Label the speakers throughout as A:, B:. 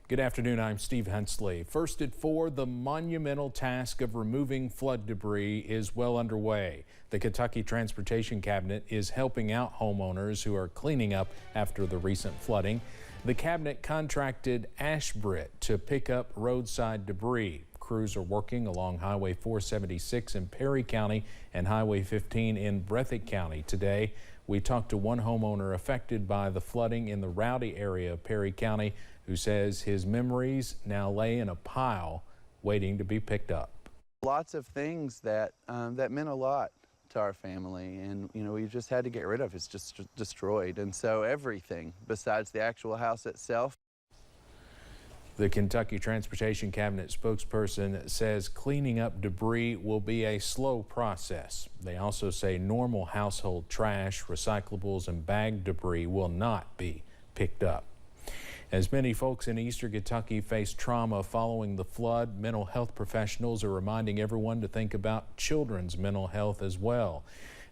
A: Good afternoon, I'm Steve Hensley. First at 4, the monumental task of removing flood debris is well underway. The Kentucky Transportation Cabinet is helping out homeowners who are cleaning up after the recent flooding. The cabinet contracted Ashbrit to pick up roadside debris. Crews are working along Highway 476 in Perry County and Highway 15 in Breathitt County today. We talked to one homeowner affected by the flooding in the Rowdy area of Perry County who says his memories now lay in a pile waiting to be picked up.
B: Lots of things that that meant a lot to our family, and we just had to get rid of. It's just destroyed, and so everything besides the actual house itself.
A: The Kentucky Transportation Cabinet spokesperson says cleaning up debris will be a slow process. They also say normal household trash, recyclables, and bagged debris will not be picked up. As many folks in eastern Kentucky face trauma following the flood, mental health professionals are reminding everyone to think about children's mental health as well.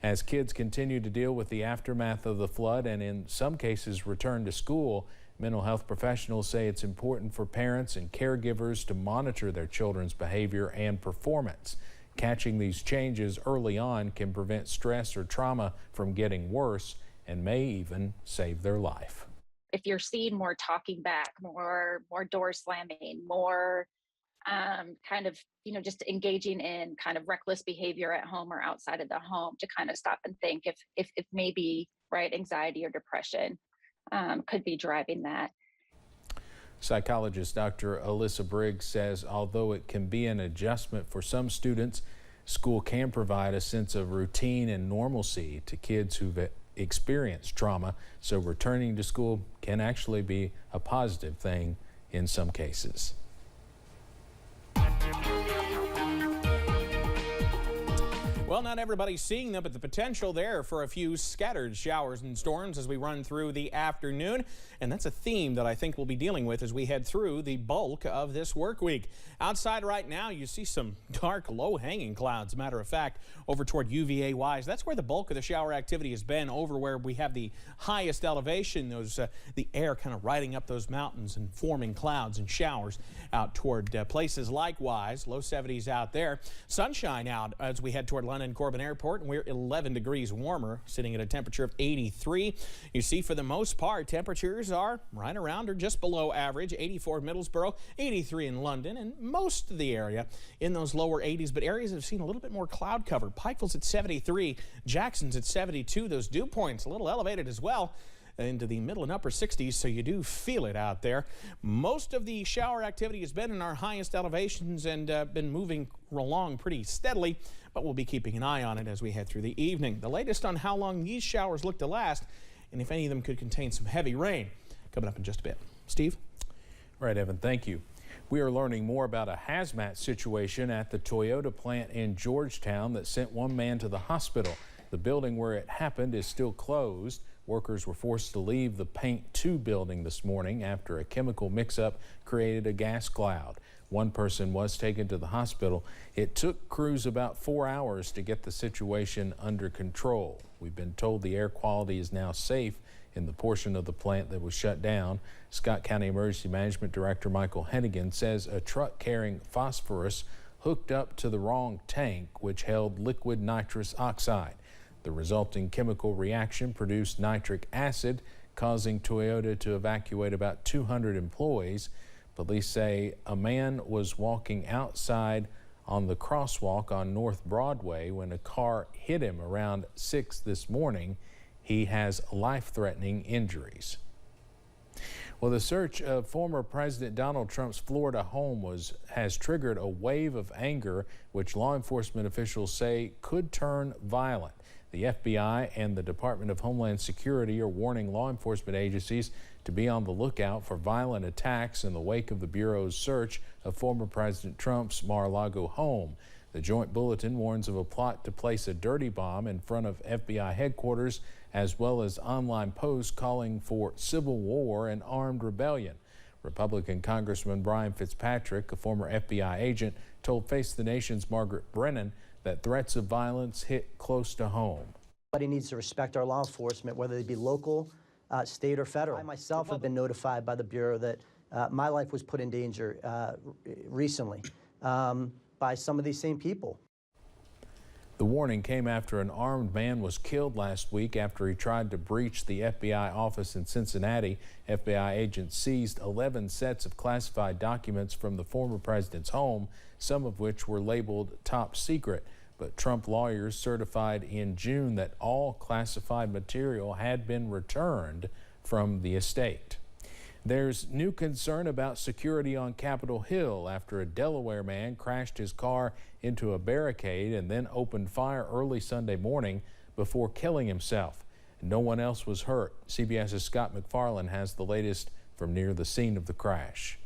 A: As kids continue to deal with the aftermath of the flood and in some cases return to school, mental health professionals say it's important for parents and caregivers to monitor their children's behavior and performance. Catching these changes early on can prevent stress or trauma from getting worse and may even save their life.
C: If you're seeing more talking back, more door slamming, more just engaging in kind of reckless behavior at home or outside of the home, to kind of stop and think if maybe anxiety or depression could be driving that.
A: Psychologist Dr. Alyssa Briggs says although it can be an adjustment for some students, school can provide a sense of routine and normalcy to kids who've experienced trauma, so returning to school can actually be a positive thing in some cases.
D: Well, not everybody's seeing them, but the potential there for a few scattered showers and storms as we run through the afternoon. And that's a theme that I think we'll be dealing with as we head through the bulk of this work week. Outside right now, you see some dark, low-hanging clouds. Matter of fact, over toward UVA-wise, that's where the bulk of the shower activity has been, over where we have the highest elevation. The air kind of riding up those mountains and forming clouds and showers out toward places likewise. Low 70s out there. Sunshine out as we head toward London Corbin Airport, and we're 11 degrees warmer, sitting at a temperature of 83. You see, for the most part, temperatures are right around or just below average. 84 in Middlesboro, 83 in London, and most of the area in those lower 80s, but areas that have seen a little bit more cloud cover. Pikeville's at 73, Jackson's at 72. Those dew points a little elevated as well into the middle and upper 60s, so you do feel it out there. Most of the shower activity has been in our highest elevations and been moving along pretty steadily, but we'll be keeping an eye on it as we head through the evening. The latest on how long these showers look to last and if any of them could contain some heavy rain coming up in just a bit. Steve?
A: Right, Evan, thank you. We are learning more about a hazmat situation at the Toyota plant in Georgetown that sent one man to the hospital. The building where it happened is still closed. Workers were forced to leave the Paint 2 building this morning after a chemical mix-up created a gas cloud. One person was taken to the hospital. It took crews about 4 hours to get the situation under control. We've been told the air quality is now safe in the portion of the plant that was shut down. Scott County Emergency Management Director Michael Hennigan says a truck carrying phosphorus hooked up to the wrong tank, which held liquid nitrous oxide. The resulting chemical reaction produced nitric acid, causing Toyota to evacuate about 200 employees. Police say a man was walking outside on the crosswalk on North Broadway when a car hit him around 6 this morning. He has life-threatening injuries. Well, the search of former President Donald Trump's Florida home has triggered a wave of anger, which law enforcement officials say could turn violent. The FBI and the Department of Homeland Security are warning law enforcement agencies to be on the lookout for violent attacks in the wake of the Bureau's search of former President Trump's Mar-a-Lago home. The Joint Bulletin warns of a plot to place a dirty bomb in front of FBI headquarters, as well as online posts calling for civil war and armed rebellion. Republican Congressman Brian Fitzpatrick, a former FBI agent, told Face the Nation's Margaret Brennan that threats of violence hit close to home.
E: Everybody needs to respect our law enforcement, whether they be local, state, or federal. I myself have been notified by the Bureau that My life was put in danger recently by some of these same people.
A: The warning came after an armed man was killed last week after he tried to breach the FBI office in Cincinnati. FBI agents seized 11 sets of classified documents from the former president's home, some of which were labeled top secret. But Trump lawyers certified in June that all classified material had been returned from the estate. There's new concern about security on Capitol Hill after a Delaware man crashed his car into a barricade and then opened fire early Sunday morning before killing himself. No one else was hurt. CBS's Scott McFarland has the latest from near the scene of the crash.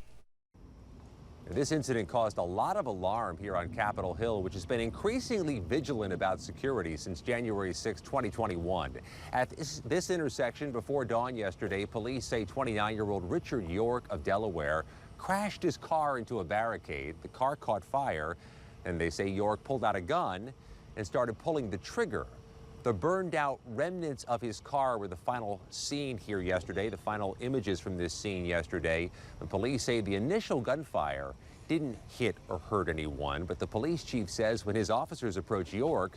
F: This incident caused a lot of alarm here on Capitol Hill, which has been increasingly vigilant about security since January 6, 2021. At this intersection before dawn yesterday, police say 29-year-old Richard York of Delaware crashed his car into a barricade. The car caught fire, and they say York pulled out a gun and started pulling the trigger. The burned out remnants of his car were the final scene here yesterday, the final images from this scene yesterday. The police say the initial gunfire didn't hit or hurt anyone, but the police chief says when his officers approached York,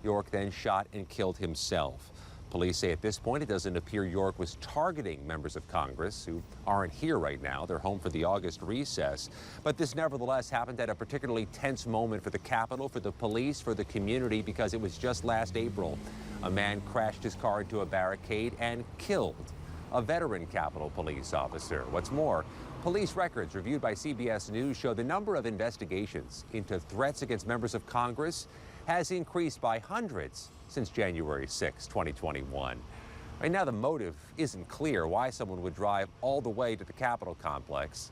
F: York then shot and killed himself. Police say at this point it doesn't appear York was targeting members of Congress who aren't here right now. They're home for the August recess. But this nevertheless happened at a particularly tense moment for the Capitol, for the police, for the community, because it was just last April. A man crashed his car into a barricade and killed a veteran Capitol Police officer. What's more, police records reviewed by CBS News show the number of investigations into threats against members of Congress has increased by hundreds since January 6, 2021. Right now, the motive isn't clear why someone would drive all the way to the Capitol complex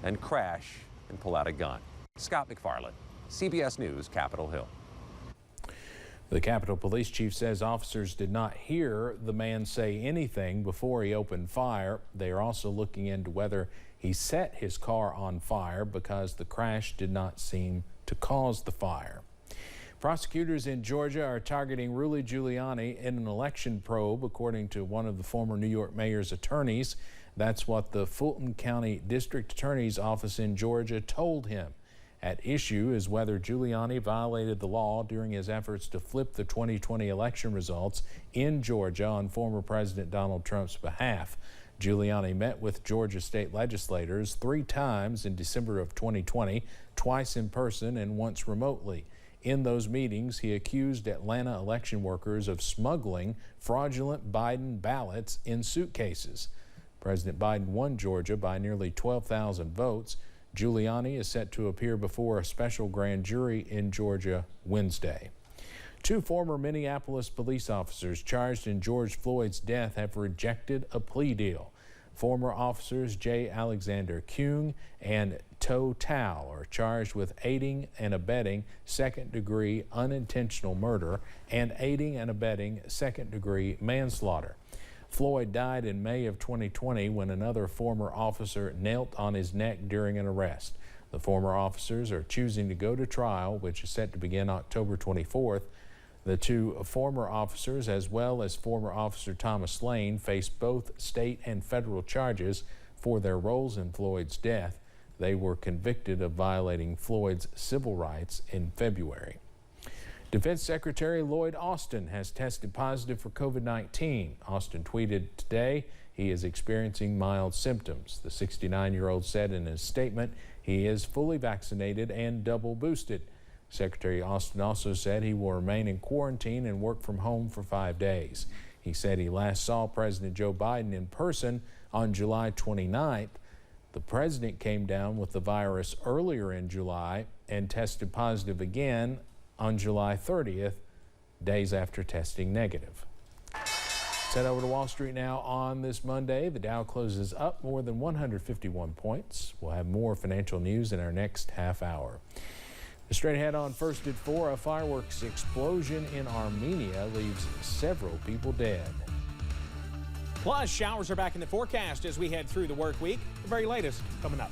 F: and crash and pull out a gun. Scott McFarland, CBS News, Capitol Hill.
A: The Capitol Police Chief says officers did not hear the man say anything before he opened fire. They are also looking into whether he set his car on fire because the crash did not seem to cause the fire. Prosecutors in Georgia are targeting Rudy Giuliani in an election probe, according to one of the former New York mayor's attorneys. That's what the Fulton County District Attorney's Office in Georgia told him. At issue is whether Giuliani violated the law during his efforts to flip the 2020 election results in Georgia on former President Donald Trump's behalf. Giuliani met with Georgia state legislators 3 times in December of 2020, twice in person and once remotely. In those meetings, he accused Atlanta election workers of smuggling fraudulent Biden ballots in suitcases. President Biden won Georgia by nearly 12,000 votes. Giuliani is set to appear before a special grand jury in Georgia Wednesday. 2 former Minneapolis police officers charged in George Floyd's death have rejected a plea deal. Former officers J. Alexander Kueng and To Tao are charged with aiding and abetting second-degree unintentional murder and aiding and abetting second-degree manslaughter. Floyd died in May of 2020 when another former officer knelt on his neck during an arrest. The former officers are choosing to go to trial, which is set to begin October 24th. The 2 former officers, as well as former Officer Thomas Lane, face both state and federal charges for their roles in Floyd's death. They were convicted of violating Floyd's civil rights in February. Defense Secretary Lloyd Austin has tested positive for COVID-19. Austin tweeted today he is experiencing mild symptoms. The 69-year-old said in his statement he is fully vaccinated and double boosted. Secretary Austin also said he will remain in quarantine and work from home for 5 days. He said he last saw President Joe Biden in person on July 29th. The president came down with the virus earlier in July and tested positive again on July 30th, days after testing negative. Let's head over to Wall Street now on this Monday. The Dow closes up more than 151 points. We'll have more financial news in our next half hour. Straight ahead on First at 4, a fireworks explosion in Armenia leaves several people dead.
D: Plus, showers are back in the forecast as we head through the work week. The very latest coming up.